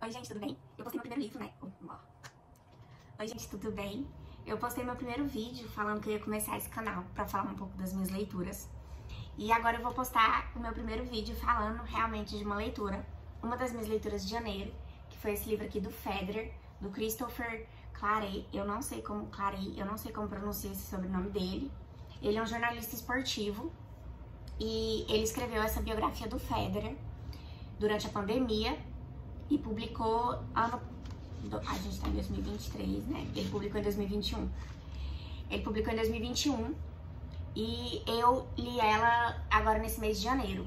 Oi, gente, tudo bem? Eu postei meu primeiro livro, né? Oi, gente, tudo bem? Eu postei meu primeiro vídeo falando que eu ia começar esse canal pra falar um pouco das minhas leituras. E agora eu vou postar o meu primeiro vídeo falando realmente de uma leitura. Uma das minhas leituras de janeiro, que foi esse livro aqui do Federer, do Christopher Clarey. Eu não sei como pronuncia esse sobrenome dele. Ele é um jornalista esportivo e ele escreveu essa biografia do Federer durante a pandemia e publicou a gente tá em 2023, né? Ele publicou em 2021. Ele publicou em 2021 e eu li ela agora nesse mês de janeiro.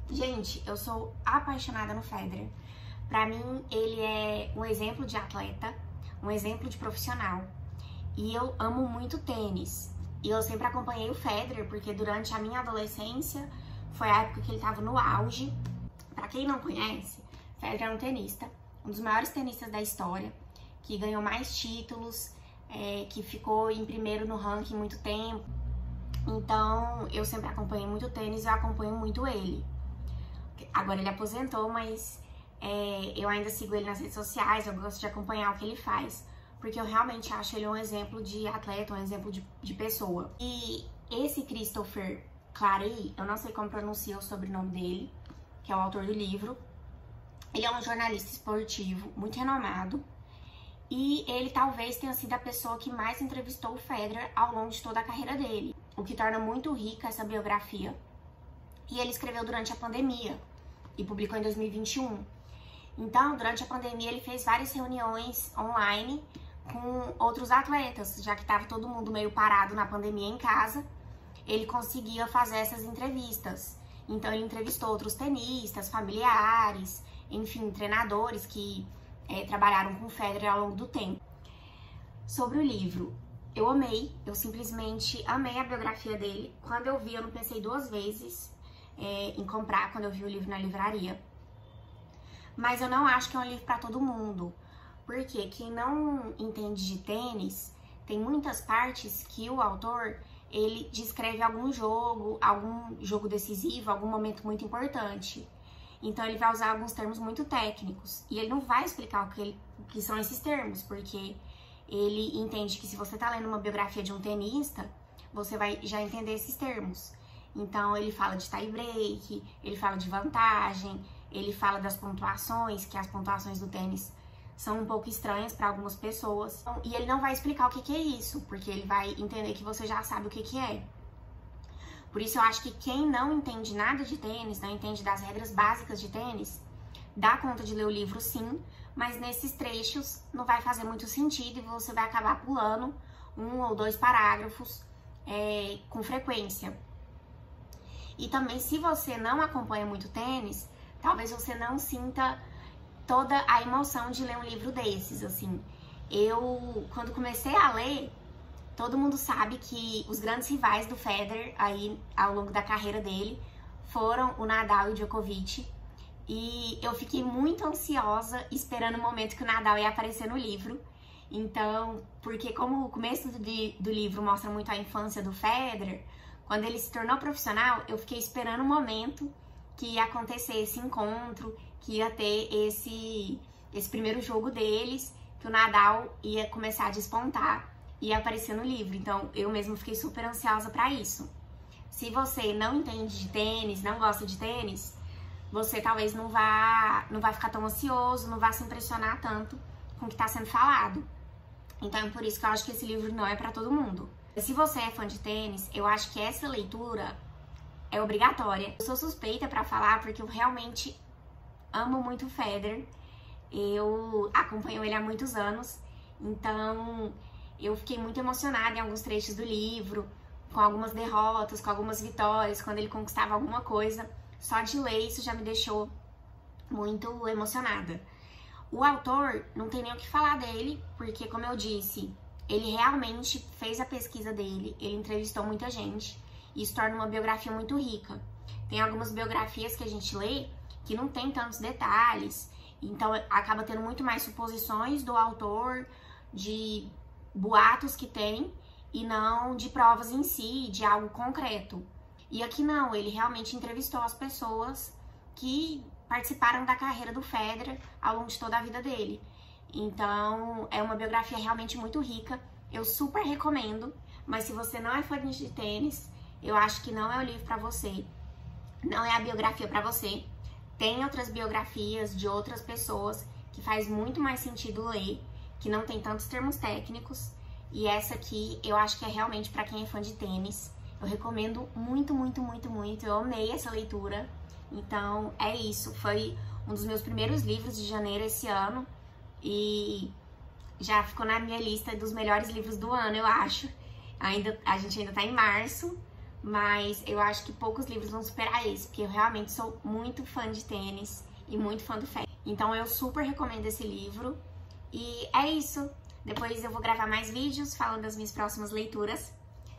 Gente, eu sou apaixonada no Federer. Pra mim, ele é um exemplo de atleta, um exemplo de profissional. E eu amo muito tênis. E eu sempre acompanhei o Federer, porque durante a minha adolescência foi a época que ele tava no auge. Pra quem não conhece, Federer é um tenista, um dos maiores tenistas da história, que ganhou mais títulos, que ficou em primeiro no ranking muito tempo. Então, eu sempre acompanhei muito tênis e eu acompanho muito ele. Agora ele aposentou, mas eu ainda sigo ele nas redes sociais, eu gosto de acompanhar o que ele faz, porque eu realmente acho ele um exemplo de atleta, um exemplo de pessoa. E esse Christopher Clarey, eu não sei como pronuncia o sobrenome dele, que é o autor do livro, ele é um jornalista esportivo muito renomado e ele talvez tenha sido a pessoa que mais entrevistou o Federer ao longo de toda a carreira dele, o que torna muito rica essa biografia. E ele escreveu durante a pandemia e publicou em 2021. Então, durante a pandemia, ele fez várias reuniões online com outros atletas, já que estava todo mundo meio parado na pandemia em casa, ele conseguia fazer essas entrevistas. Então, ele entrevistou outros tenistas, familiares, enfim, treinadores que trabalharam com o Federer ao longo do tempo. Sobre o livro, eu amei, eu simplesmente amei a biografia dele. Quando eu vi, eu não pensei duas vezes em comprar, quando eu vi o livro na livraria. Mas eu não acho que é um livro para todo mundo, porque quem não entende de tênis, tem muitas partes que o autor, ele descreve algum jogo decisivo, algum momento muito importante. Então ele vai usar alguns termos muito técnicos e ele não vai explicar o que são esses termos, porque ele entende que se você tá lendo uma biografia de um tenista, você vai já entender esses termos. Então ele fala de tie break, ele fala de vantagem, ele fala das pontuações, que as pontuações do tênis são um pouco estranhas para algumas pessoas. E ele não vai explicar o que é isso, porque ele vai entender que você já sabe o que é. Por isso eu acho que quem não entende nada de tênis, não entende das regras básicas de tênis, dá conta de ler o livro sim, mas nesses trechos não vai fazer muito sentido e você vai acabar pulando 1 ou 2 parágrafos com frequência. E também, se você não acompanha muito tênis, talvez você não sinta toda a emoção de ler um livro desses, assim. Eu, quando comecei a ler, todo mundo sabe que os grandes rivais do Federer, aí, ao longo da carreira dele, foram o Nadal e o Djokovic. E eu fiquei muito ansiosa esperando o momento que o Nadal ia aparecer no livro. Então, porque como o começo do livro mostra muito a infância do Federer, quando ele se tornou profissional, eu fiquei esperando o momento que ia acontecer esse encontro, que ia ter esse primeiro jogo deles, que o Nadal ia começar a despontar e ia aparecer no livro. Então, eu mesmo fiquei super ansiosa pra isso. Se você não entende de tênis, não gosta de tênis, você talvez não vá ficar tão ansioso, não vá se impressionar tanto com o que tá sendo falado. Então, é por isso que eu acho que esse livro não é pra todo mundo. Se você é fã de tênis, eu acho que essa leitura é obrigatória. Eu sou suspeita pra falar porque eu realmente amo muito o Federer. Eu acompanho ele há muitos anos, então eu fiquei muito emocionada em alguns trechos do livro, com algumas derrotas, com algumas vitórias, quando ele conquistava alguma coisa. Só de ler isso já me deixou muito emocionada. O autor, não tem nem o que falar dele, porque, como eu disse, ele realmente fez a pesquisa dele, ele entrevistou muita gente, e isso torna uma biografia muito rica. Tem algumas biografias que a gente lê que não tem tantos detalhes, então acaba tendo muito mais suposições do autor, de boatos que tem, e não de provas em si, de algo concreto. E aqui não, ele realmente entrevistou as pessoas que participaram da carreira do Federer ao longo de toda a vida dele. Então, é uma biografia realmente muito rica. Eu super recomendo, mas se você não é fã de tênis, eu acho que não é o livro pra você. Não é a biografia pra você. Tem outras biografias de outras pessoas que faz muito mais sentido ler, que não tem tantos termos técnicos. E essa aqui, eu acho que é realmente pra quem é fã de tênis. Eu recomendo muito, muito, muito, muito. Eu amei essa leitura. Então, é isso. Foi um dos meus primeiros livros de janeiro esse ano. E já ficou na minha lista dos melhores livros do ano, eu acho. A gente ainda tá em março, mas eu acho que poucos livros vão superar esse, porque eu realmente sou muito fã de tênis e muito fã do Federer. Então eu super recomendo esse livro. E é isso. Depois eu vou gravar mais vídeos falando das minhas próximas leituras.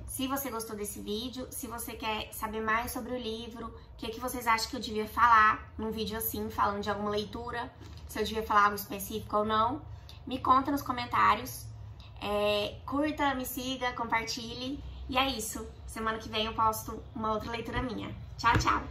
Se você gostou desse vídeo, se você quer saber mais sobre o livro, o que vocês acham que eu devia falar num vídeo assim, falando de alguma leitura, se eu devia falar algo específico ou não, me conta nos comentários. Curta, me siga, compartilhe. E é isso. Semana que vem eu posto uma outra leitura minha. Tchau, tchau!